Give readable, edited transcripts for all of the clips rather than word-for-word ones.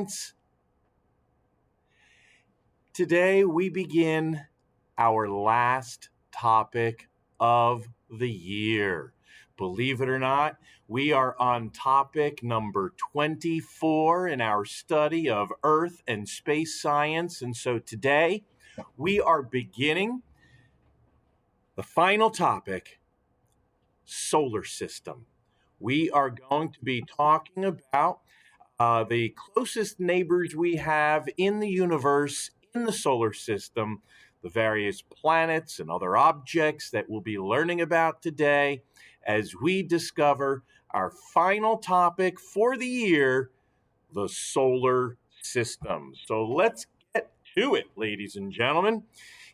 Science. Today we begin our last topic of the year. Believe it or not, we are on topic number 24 in our study of Earth and space science. And so today we are beginning the final topic, solar system. We are going to be talking about the closest neighbors we have in the universe, in the solar system, the various planets and other objects that we'll be learning about today as we discover our final topic for the year, the solar system. So let's get to it, ladies and gentlemen.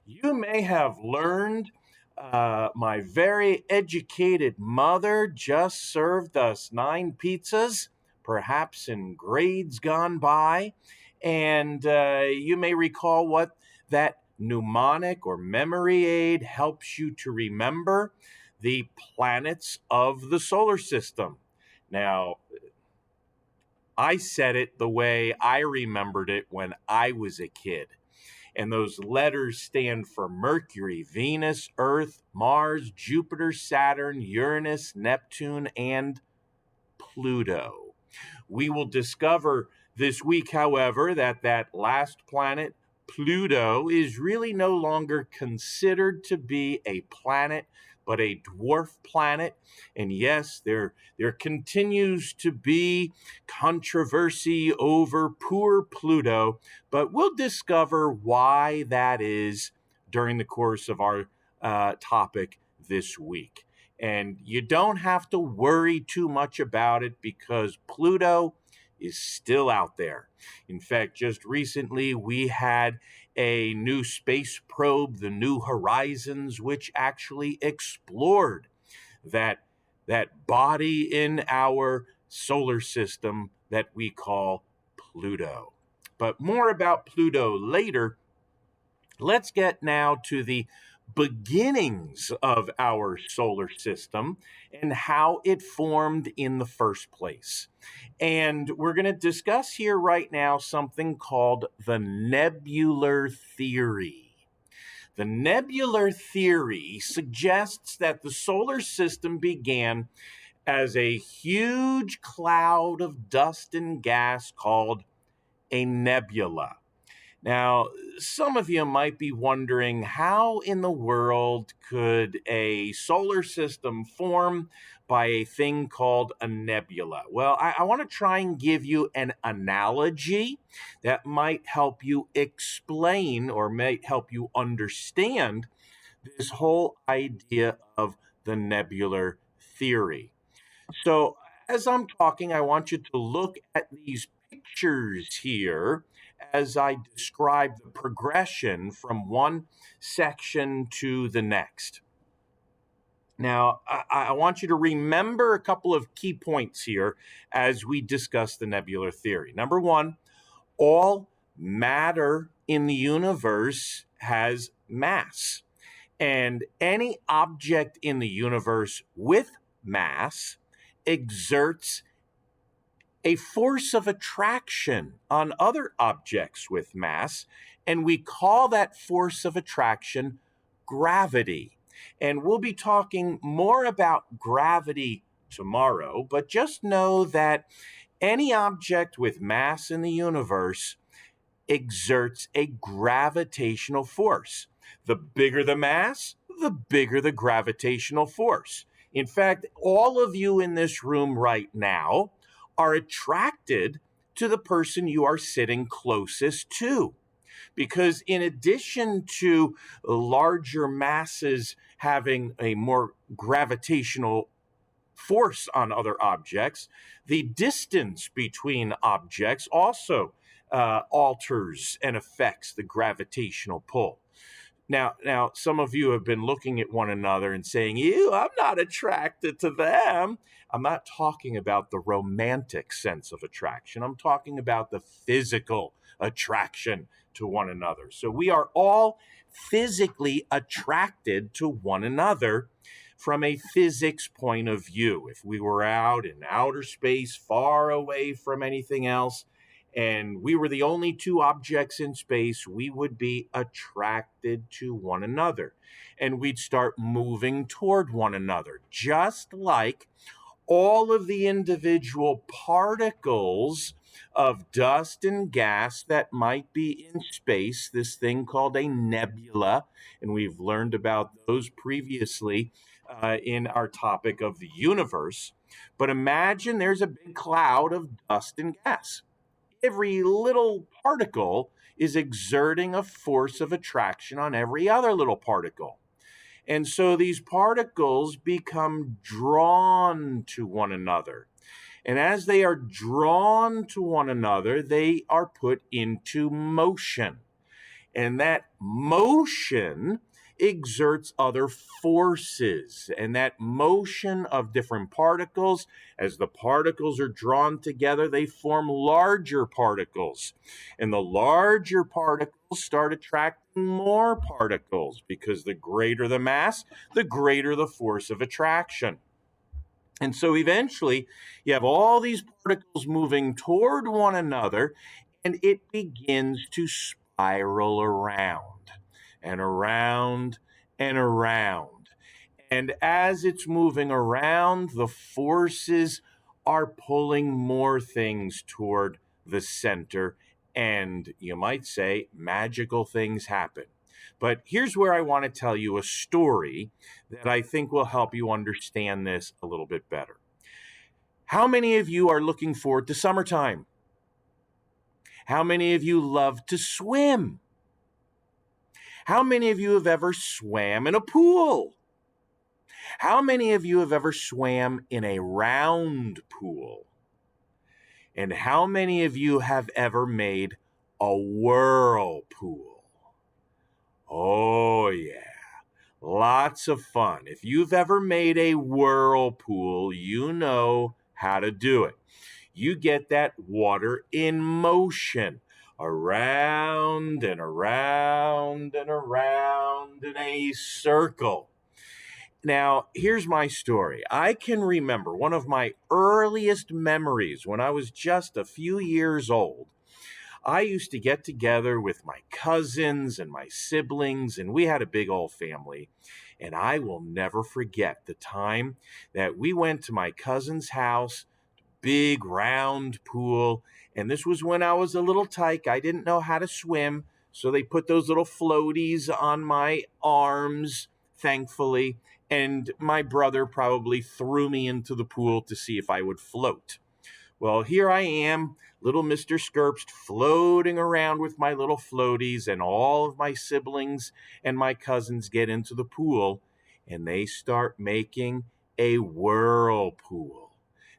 You may have learned my very educated mother just served us 9 pizzas, perhaps in grades gone by. And you may recall what that mnemonic or memory aid helps you to remember: the planets of the solar system. Now, I said it the way I remembered it when I was a kid. And those letters stand for Mercury, Venus, Earth, Mars, Jupiter, Saturn, Uranus, Neptune, and Pluto. We will discover this week, however, that last planet, Pluto, is really no longer considered to be a planet, but a dwarf planet. And yes, there continues to be controversy over poor Pluto, but we'll discover why that is during the course of our topic this week. And you don't have to worry too much about it because Pluto is still out there. In fact, just recently we had a new space probe, the New Horizons, which actually explored that body in our solar system that we call Pluto. But more about Pluto later. Let's get now to the beginnings of our solar system and how it formed in the first place. And we're going to discuss here right now something called the Nebular Theory. The Nebular Theory suggests that the solar system began as a huge cloud of dust and gas called a nebula. Now, some of you might be wondering, how in the world could a solar system form by a thing called a nebula? Well, I want to try and give you an analogy that might help you explain or might help you understand this whole idea of the nebular theory. So, as I'm talking, I want you to look at these pictures here as I describe the progression from one section to the next. Now, I want you to remember a couple of key points here as we discuss the nebular theory. Number one, all matter in the universe has mass, and any object in the universe with mass exerts a force of attraction on other objects with mass, and we call that force of attraction gravity. And we'll be talking more about gravity tomorrow, but just know that any object with mass in the universe exerts a gravitational force. The bigger the mass, the bigger the gravitational force. In fact, all of you in this room right now are attracted to the person you are sitting closest to. Because in addition to larger masses having a more gravitational force on other objects, the distance between objects also alters and affects the gravitational pull. Now, some of you have been looking at one another and saying, ew, I'm not attracted to them. I'm not talking about the romantic sense of attraction. I'm talking about the physical attraction to one another. So we are all physically attracted to one another from a physics point of view. If we were out in outer space, far away from anything else, and we were the only two objects in space, we would be attracted to one another and we'd start moving toward one another, just like all of the individual particles of dust and gas that might be in space, this thing called a nebula. And we've learned about those previously in our topic of the universe. But imagine there's a big cloud of dust and gas. Every little particle is exerting a force of attraction on every other little particle. And so these particles become drawn to one another. And as they are drawn to one another, they are put into motion. And that motion exerts other forces. And that motion of different particles, as the particles are drawn together, they form larger particles. And the larger particles start attracting more particles because the greater the mass, the greater the force of attraction. And so eventually you have all these particles moving toward one another, and it begins to spiral around and around and around. And as it's moving around, the forces are pulling more things toward the center. And you might say magical things happen. But here's where I want to tell you a story that I think will help you understand this a little bit better. How many of you are looking forward to summertime? How many of you love to swim? How many of you have ever swam in a pool? How many of you have ever swam in a round pool? And how many of you have ever made a whirlpool? Oh, yeah. Lots of fun. If you've ever made a whirlpool, you know how to do it. You get that water in motion, around and around and around in a circle. Now, here's my story. I can remember one of my earliest memories when I was just a few years old. I used to get together with my cousins and my siblings, and we had a big old family. And I will never forget the time that we went to my cousin's house, big round pool. And this was when I was a little tyke. I didn't know how to swim. So they put those little floaties on my arms, thankfully. And my brother probably threw me into the pool to see if I would float. Well, here I am, little Mr. Skirpst, floating around with my little floaties, and all of my siblings and my cousins get into the pool, and they start making a whirlpool.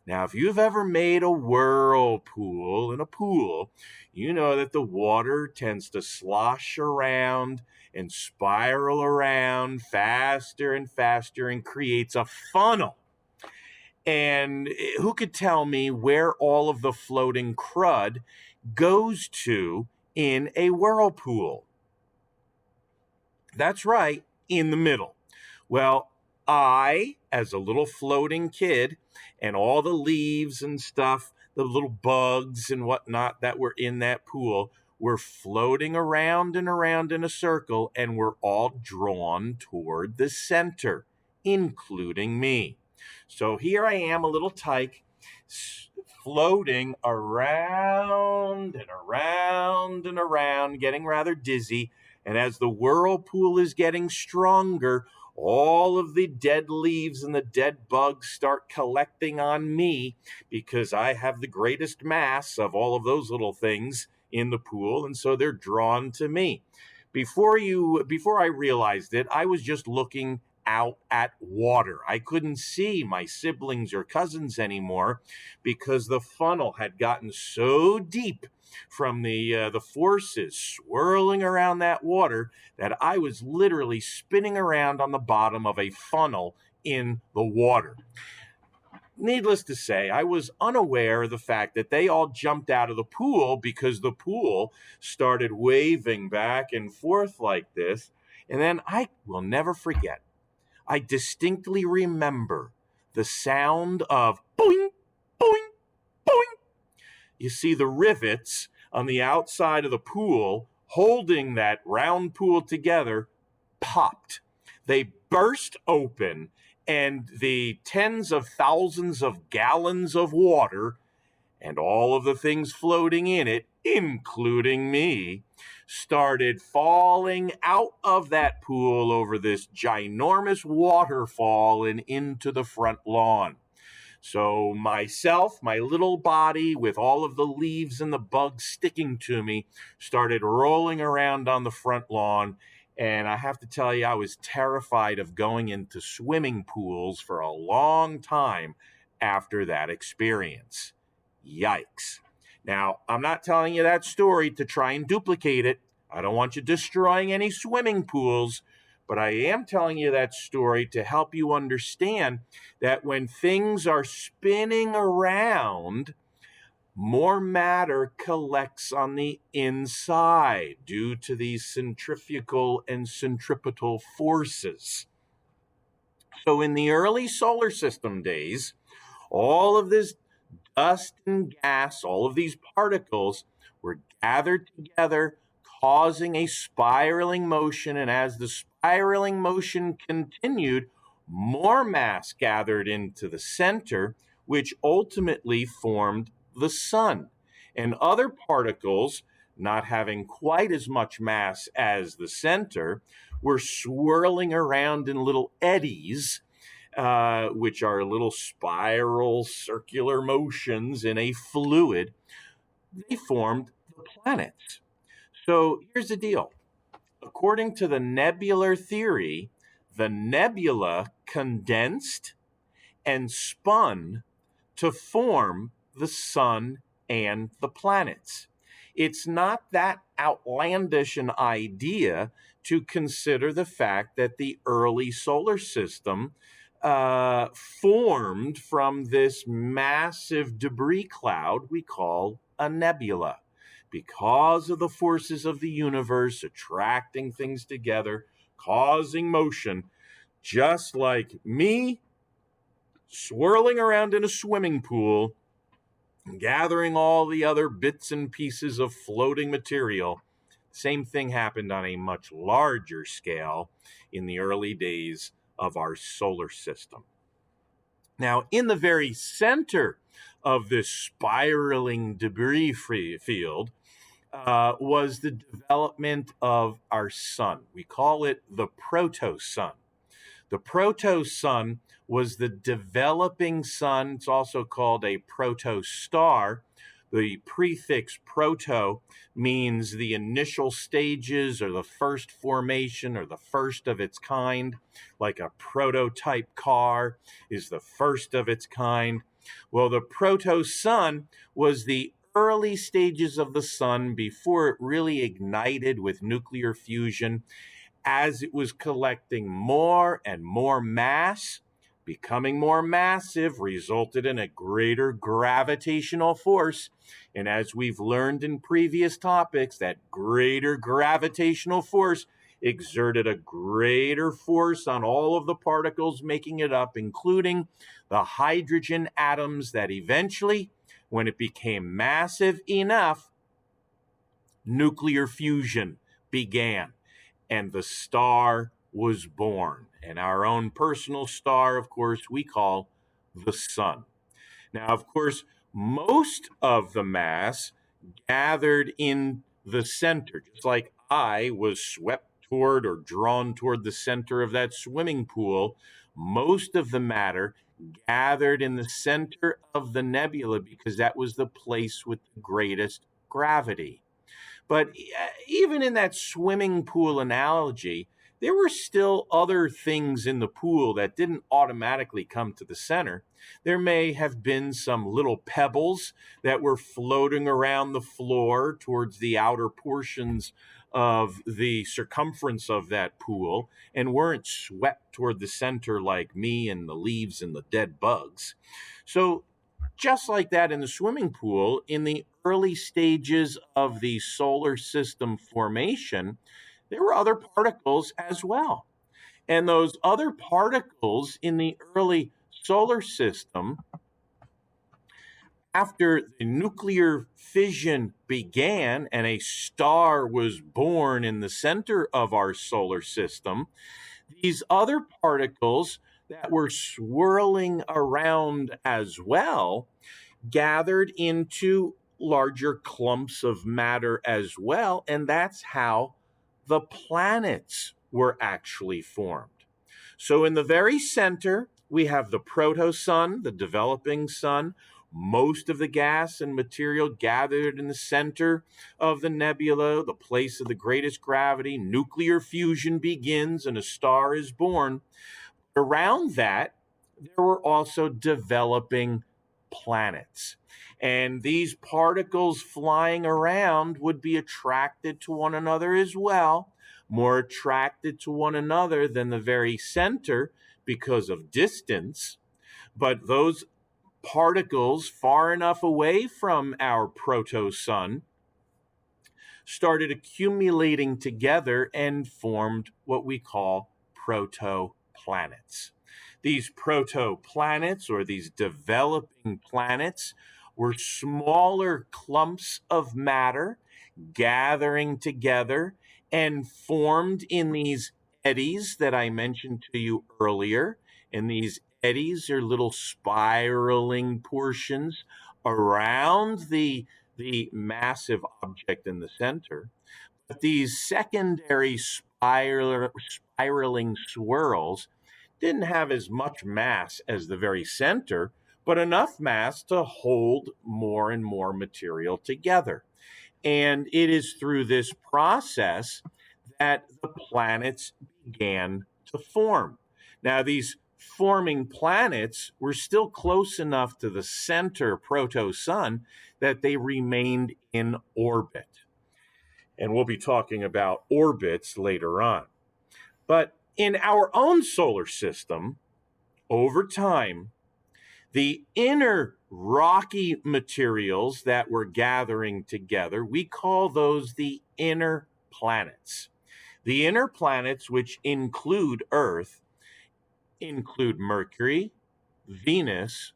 Now, if you've ever made a whirlpool in a pool, you know that the water tends to slosh around and spiral around faster and faster and creates a funnel. And who could tell me where all of the floating crud goes to in a whirlpool? That's right, in the middle. Well, I, as a little floating kid, and all the leaves and stuff, the little bugs and whatnot that were in that pool, were floating around and around in a circle, and were all drawn toward the center, including me. So here I am, a little tyke, floating around and around and around, getting rather dizzy. And as the whirlpool is getting stronger, all of the dead leaves and the dead bugs start collecting on me because I have the greatest mass of all of those little things in the pool. And so they're drawn to me. Before I realized it, I was just looking out at water. I couldn't see my siblings or cousins anymore because the funnel had gotten so deep from the forces swirling around that water that I was literally spinning around on the bottom of a funnel in the water. Needless to say, I was unaware of the fact that they all jumped out of the pool because the pool started waving back and forth like this. And then I will never forget, I distinctly remember the sound of boing, boing, boing, you see the rivets on the outside of the pool holding that round pool together popped. They burst open, and the tens of thousands of gallons of water and all of the things floating in it, including me, started falling out of that pool over this ginormous waterfall and into the front lawn. So myself, my little body with all of the leaves and the bugs sticking to me, started rolling around on the front lawn. And I have to tell you, I was terrified of going into swimming pools for a long time after that experience. Yikes. Now, I'm not telling you that story to try and duplicate it. I don't want you destroying any swimming pools, but I am telling you that story to help you understand that when things are spinning around, more matter collects on the inside due to these centrifugal and centripetal forces. So in the early solar system days, all of this dust and gas, all of these particles were gathered together, causing a spiraling motion. And as the spiraling motion continued, more mass gathered into the center, which ultimately formed the sun. And other particles, not having quite as much mass as the center, were swirling around in little eddies, which are little spiral circular motions in a fluid. They formed the planets. So here's the deal. According to the Nebular Theory, the nebula condensed and spun to form the sun and the planets. It's not that outlandish an idea to consider the fact that the early solar system formed from this massive debris cloud we call a nebula. Because of the forces of the universe attracting things together, causing motion, just like me swirling around in a swimming pool, gathering all the other bits and pieces of floating material. Same thing happened on a much larger scale in the early days of our solar system. Now, in the very center of this spiraling debris field was the development of our sun. We call it the ProtoSun. The ProtoSun was the developing sun. It's also called a protostar. The prefix proto means the initial stages or the first formation or the first of its kind, like a prototype car is the first of its kind. Well, the ProtoSun was the early stages of the sun before it really ignited with nuclear fusion. As it was collecting more and more mass, becoming more massive resulted in a greater gravitational force. And as we've learned in previous topics, that greater gravitational force exerted a greater force on all of the particles making it up, including the hydrogen atoms that eventually, when it became massive enough, nuclear fusion began. And the star was born. And our own personal star, of course, we call the sun. Now, of course, most of the mass gathered in the center, just like I was swept toward or drawn toward the center of that swimming pool. Most of the matter gathered in the center of the nebula because that was the place with the greatest gravity. But even in that swimming pool analogy, there were still other things in the pool that didn't automatically come to the center. There may have been some little pebbles that were floating around the floor towards the outer portions of the circumference of that pool and weren't swept toward the center like me and the leaves and the dead bugs. So just like that in the swimming pool, in the early stages of the solar system formation, there were other particles as well. And those other particles in the early solar system after the nuclear fission began and a star was born in the center of our solar system, these other particles that were swirling around as well gathered into larger clumps of matter as well. And that's how the planets were actually formed. So, in the very center, we have the ProtoSun, the developing sun. Most of the gas and material gathered in the center of the nebula, the place of the greatest gravity. Nuclear fusion begins and a star is born. Around that, there were also developing planets. And these particles flying around would be attracted to one another as well, more attracted to one another than the very center because of distance. But those particles far enough away from our proto-sun started accumulating together and formed what we call protoplanets. These protoplanets, or these developing planets, were smaller clumps of matter gathering together and formed in these eddies that I mentioned to you earlier. And these eddies are little spiraling portions around the massive object in the center. But these secondary spiraling swirls didn't have as much mass as the very center, but enough mass to hold more and more material together. And it is through this process that the planets began to form. Now, these forming planets were still close enough to the center proto-sun that they remained in orbit. And we'll be talking about orbits later on. But in our own solar system, over time, the inner rocky materials that were gathering together, we call those the inner planets. The inner planets, which include Earth, include Mercury, Venus,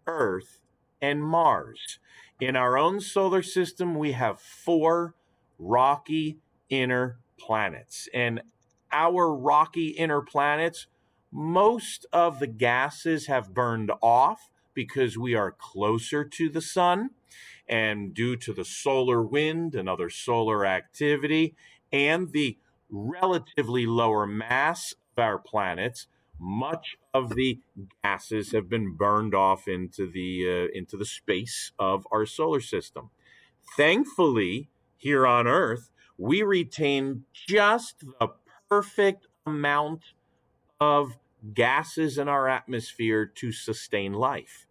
Earth, and Mars. In our own solar system, we have 4 rocky inner planets. And our rocky inner planets, most of the gases have burned off because we are closer to the sun, and due to the solar wind and other solar activity and the relatively lower mass of our planets, much of the gases have been burned off into the space of our solar system. Thankfully, here on Earth, we retain just the perfect amount of gases in our atmosphere to sustain life.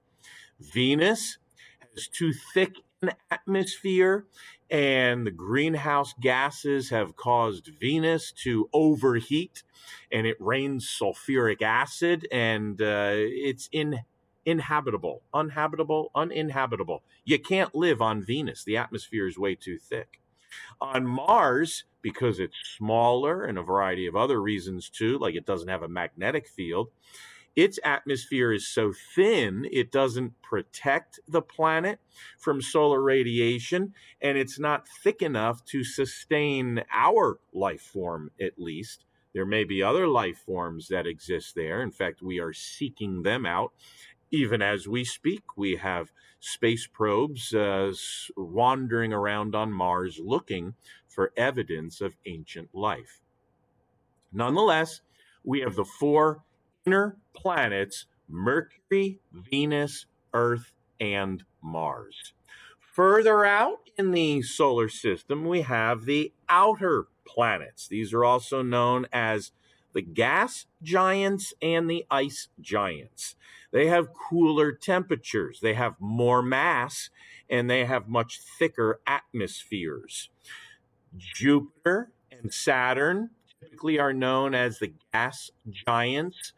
Venus has too thick an atmosphere, and the greenhouse gases have caused Venus to overheat, and it rains sulfuric acid, and it's uninhabitable. You can't live on Venus. The atmosphere is way too thick. On Mars, because it's smaller and a variety of other reasons too, like it doesn't have a magnetic field, its atmosphere is so thin, it doesn't protect the planet from solar radiation, and it's not thick enough to sustain our life form, at least. There may be other life forms that exist there. In fact, we are seeking them out. Even as we speak, we have space probes wandering around on Mars looking for evidence of ancient life. Nonetheless, we have the 4 inner planets: Mercury, Venus, Earth, and Mars. Further out in the solar system, we have the outer planets. These are also known as the gas giants and the ice giants. They have cooler temperatures, they have more mass, and they have much thicker atmospheres. Jupiter and Saturn typically are known as the gas giants.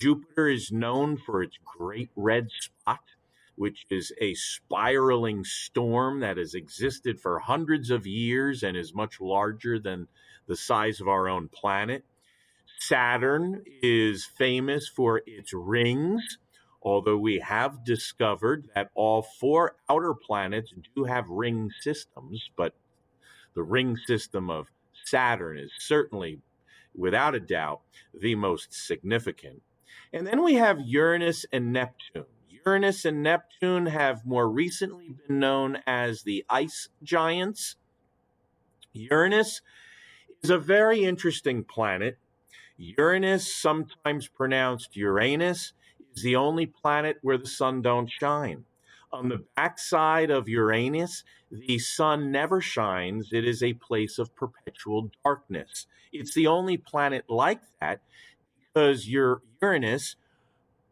Jupiter is known for its great red spot, which is a spiraling storm that has existed for hundreds of years and is much larger than the size of our own planet. Saturn is famous for its rings, although we have discovered that all 4 outer planets do have ring systems, but the ring system of Saturn is certainly, without a doubt, the most significant. And then we have Uranus and Neptune. Uranus and Neptune have more recently been known as the ice giants. Uranus is a very interesting planet. Uranus, sometimes pronounced Uranus, is the only planet where the sun don't shine. On the backside of Uranus, the sun never shines. It is a place of perpetual darkness. It's the only planet like that because Uranus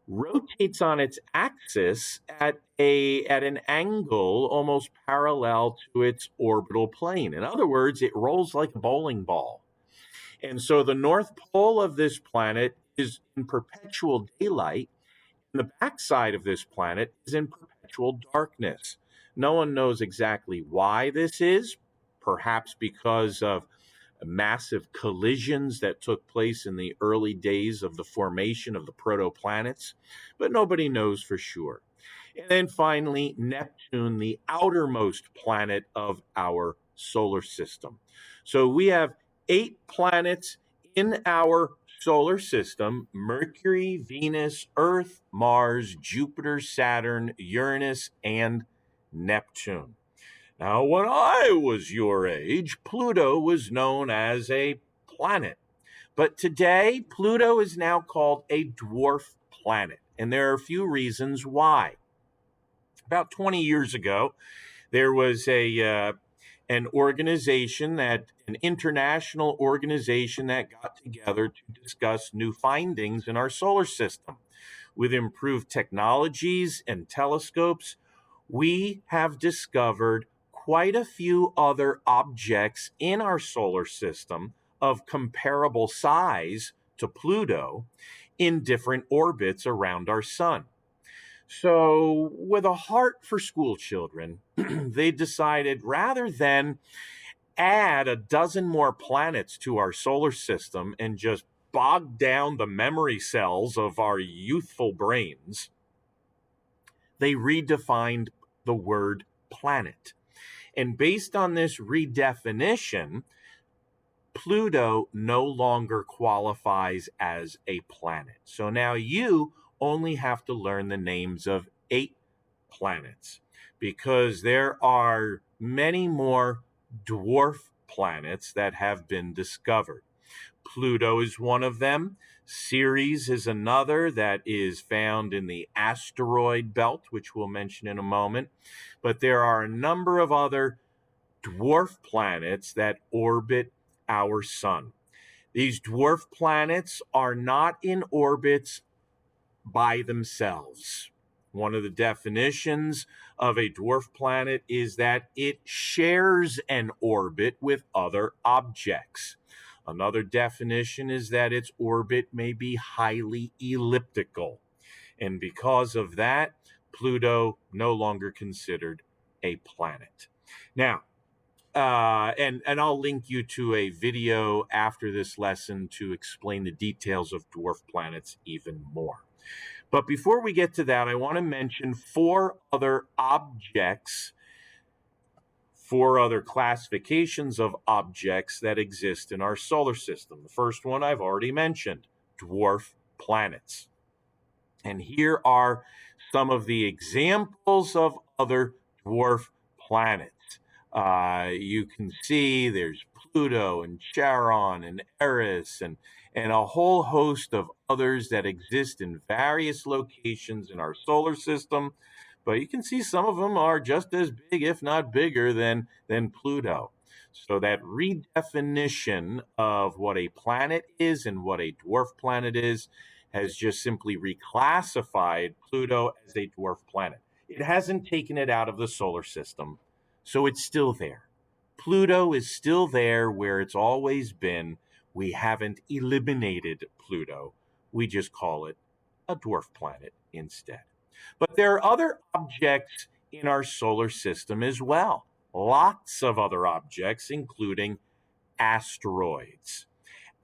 rotates on its axis at an angle almost parallel to its orbital plane. In other words, it rolls like a bowling ball. And so the north pole of this planet is in perpetual daylight, and the backside of this planet is in perpetual darkness. No one knows exactly why this is, perhaps because of massive collisions that took place in the early days of the formation of the protoplanets, but nobody knows for sure. And then finally, Neptune, the outermost planet of our solar system. So we have 8 planets in our solar system: Mercury, Venus, Earth, Mars, Jupiter, Saturn, Uranus, and Neptune. Now, when I was your age, Pluto was known as a planet. But today, Pluto is now called a dwarf planet. And there are a few reasons why. About 20 years ago, there was an international organization that got together to discuss new findings in our solar system. With improved technologies and telescopes, we have discovered quite a few other objects in our solar system of comparable size to Pluto in different orbits around our sun. So, with a heart for school children, they decided rather than add a dozen more planets to our solar system and just bog down the memory cells of our youthful brains, they redefined the word planet. And based on this redefinition, Pluto no longer qualifies as a planet. So now you only have to learn the names of 8 planets because there are many more dwarf planets that have been discovered. Pluto is one of them. Ceres is another that is found in the asteroid belt, which we'll mention in a moment. But there are a number of other dwarf planets that orbit our sun. These dwarf planets are not in orbits by themselves. One of the definitions of a dwarf planet is that it shares an orbit with other objects. Another definition is that its orbit may be highly elliptical. And because of that, Pluto no longer considered a planet. Now, and I'll link you to a video after this lesson to explain the details of dwarf planets even more. But before we get to that, I want to mention 4 other objects, 4 other classifications of objects that exist in our solar system. The first one I've already mentioned, dwarf planets. And here are some of the examples of other dwarf planets. You can see there's Pluto and Charon and Eris and a whole host of others that exist in various locations in our solar system. But you can see some of them are just as big, if not bigger, than Pluto. So that redefinition of what a planet is and what a dwarf planet is has just simply reclassified Pluto as a dwarf planet. It hasn't taken it out of the solar system, so it's still there. Pluto is still there where it's always been. We haven't eliminated Pluto. We just call it a dwarf planet instead. But there are other objects in our solar system as well. Lots of other objects, including asteroids.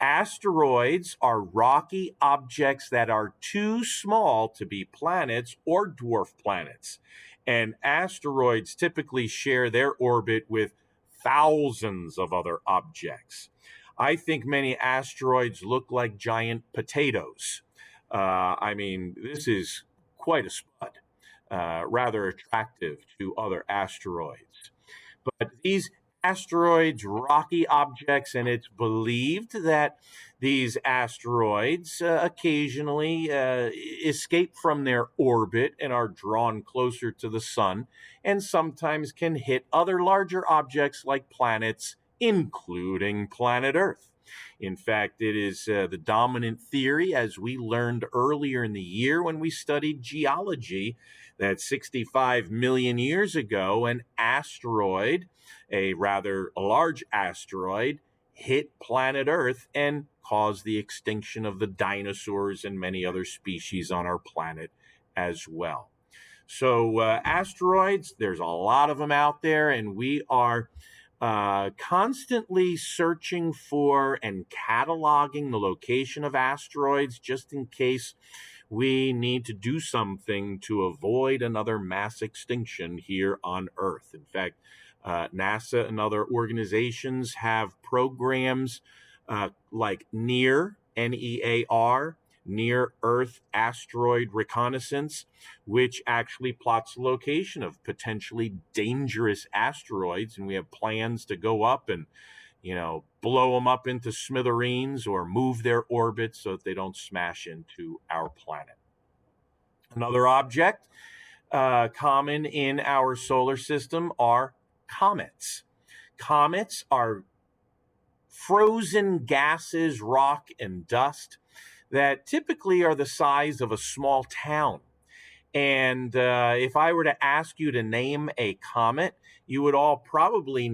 Asteroids are rocky objects that are too small to be planets or dwarf planets. And asteroids typically share their orbit with thousands of other objects. I think many asteroids look like giant potatoes. This is quite a spud, rather attractive to other asteroids. But these asteroids, rocky objects, and it's believed that these asteroids occasionally escape from their orbit and are drawn closer to the sun, and sometimes can hit other larger objects like planets, including planet Earth. In fact, it is the dominant theory, as we learned earlier in the year when we studied geology, that 65 million years ago, an asteroid, a rather large asteroid, hit planet Earth and caused the extinction of the dinosaurs and many other species on our planet as well. So, asteroids, there's a lot of them out there, and we are constantly searching for and cataloging the location of asteroids just in case we need to do something to avoid another mass extinction here on Earth. In fact, NASA and other organizations have programs like NEAR, NEAR, Near Earth Asteroid Reconnaissance, which actually plots the location of potentially dangerous asteroids. And we have plans to go up and, blow them up into smithereens or move their orbit so that they don't smash into our planet. Another object common in our solar system are comets. Comets are frozen gases, rock, and dust that typically are the size of a small town. And if I were to ask you to name a comet, you would all probably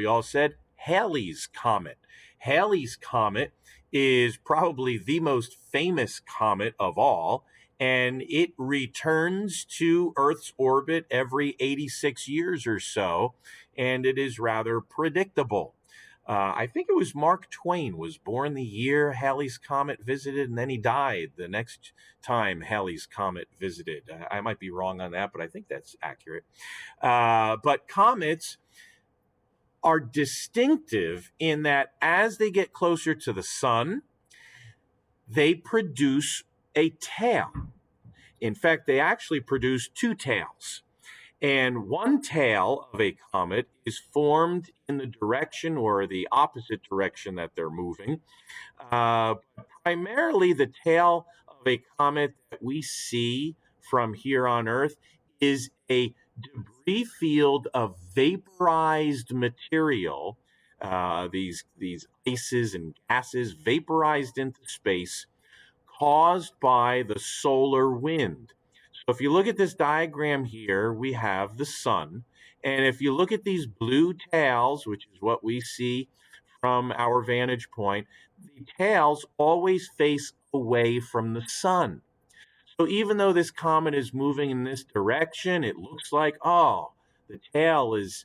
all said Halley's Comet. Halley's Comet is probably the most famous comet of all, and it returns to Earth's orbit every 86 years or so, and it is rather predictable. I think it was Mark Twain was born the year Halley's Comet visited, and then he died the next time Halley's Comet visited. I might be wrong on that, but I think that's accurate. But comets are distinctive in that as they get closer to the sun, they produce a tail. In fact, they actually produce two tails. And one tail of a comet is formed in the direction or the opposite direction that they're moving. Primarily, the tail of a comet that we see from here on Earth is a debris field of vaporized material, these ices and gases vaporized into space, caused by the solar wind. So if you look at this diagram here, we have the sun. And if you look at these blue tails, which is what we see from our vantage point, the tails always face away from the sun. So even though this comet is moving in this direction, it looks like, the tail is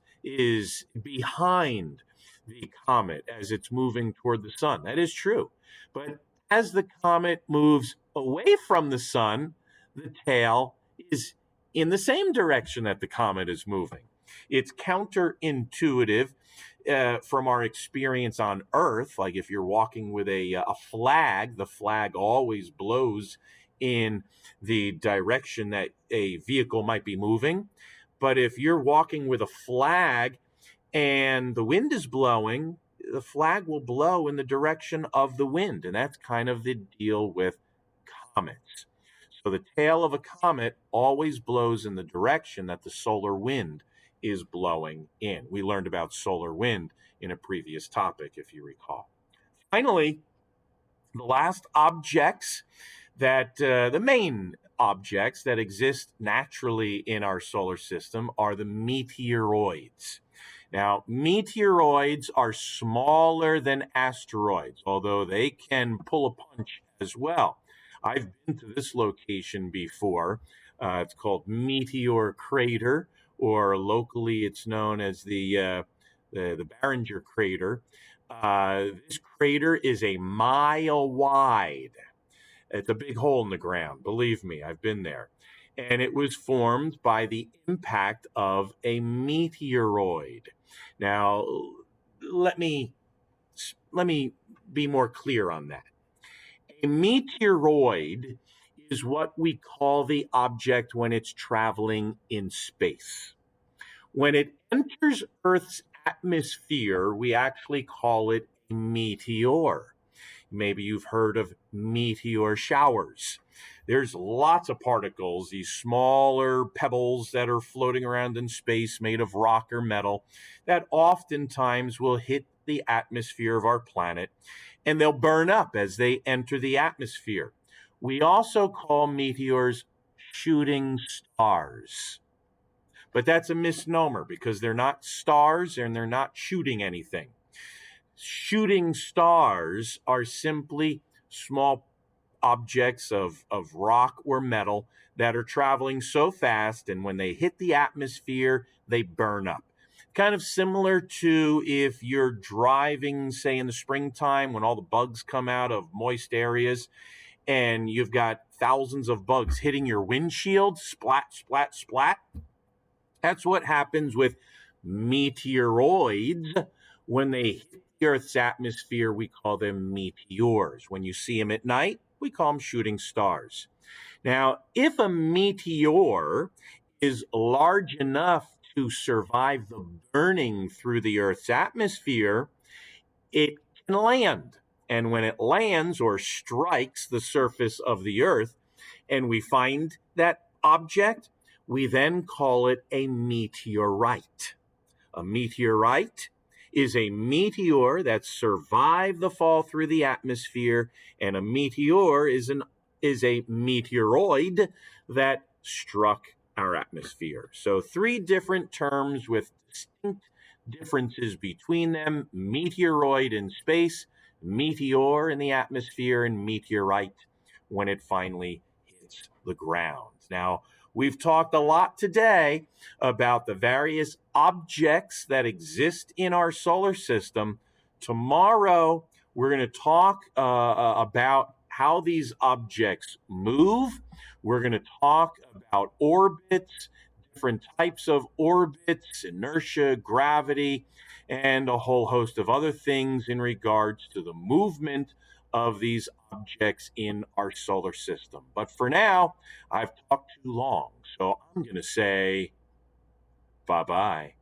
behind the comet as it's moving toward the sun. That is true. But as the comet moves away from the sun, the tail is in the same direction that the comet is moving. It's counterintuitive from our experience on Earth. Like if you're walking with a flag, the flag always blows in the direction that a vehicle might be moving. But if you're walking with a flag and the wind is blowing, the flag will blow in the direction of the wind. And that's kind of the deal with comets. So the tail of a comet always blows in the direction that the solar wind is blowing in. We learned about solar wind in a previous topic, if you recall. Finally, the last objects that the main objects that exist naturally in our solar system are the meteoroids. Now, meteoroids are smaller than asteroids, although they can pull a punch as well. I've been to this location before. It's called Meteor Crater, or locally it's known as the Barringer Crater. This crater is a mile wide. It's a big hole in the ground. Believe me, I've been there. And it was formed by the impact of a meteoroid. Now, let me be more clear on that. A meteoroid is what we call the object when it's traveling in space. When it enters Earth's atmosphere, we actually call it a meteor. Maybe you've heard of meteor showers. There's lots of particles, these smaller pebbles that are floating around in space made of rock or metal, that oftentimes will hit the atmosphere of our planet and they'll burn up as they enter the atmosphere. We also call meteors shooting stars. But that's a misnomer because they're not stars and they're not shooting anything. Shooting stars are simply small objects of rock or metal that are traveling so fast, and when they hit the atmosphere, they burn up. Kind of similar to if you're driving, say, in the springtime when all the bugs come out of moist areas and you've got thousands of bugs hitting your windshield, splat, splat, splat. That's what happens with meteoroids. When they hit the Earth's atmosphere, we call them meteors. When you see them at night, we call them shooting stars. Now, if a meteor is large enough to survive the burning through the Earth's atmosphere, it can land. And when it lands or strikes the surface of the Earth, and we find that object, we then call it a meteorite. A meteorite is a meteor that survived the fall through the atmosphere, and a meteor is a meteoroid that struck our atmosphere. So 3 different terms with distinct differences between them: meteoroid in space, meteor in the atmosphere, and meteorite when it finally hits the ground. Now, we've talked a lot today about the various objects that exist in our solar system. Tomorrow, we're going to talk about how these objects move. We're going to talk about orbits, different types of orbits, inertia, gravity, and a whole host of other things in regards to the movement of these objects in our solar system. But for now, I've talked too long, so I'm going to say bye bye.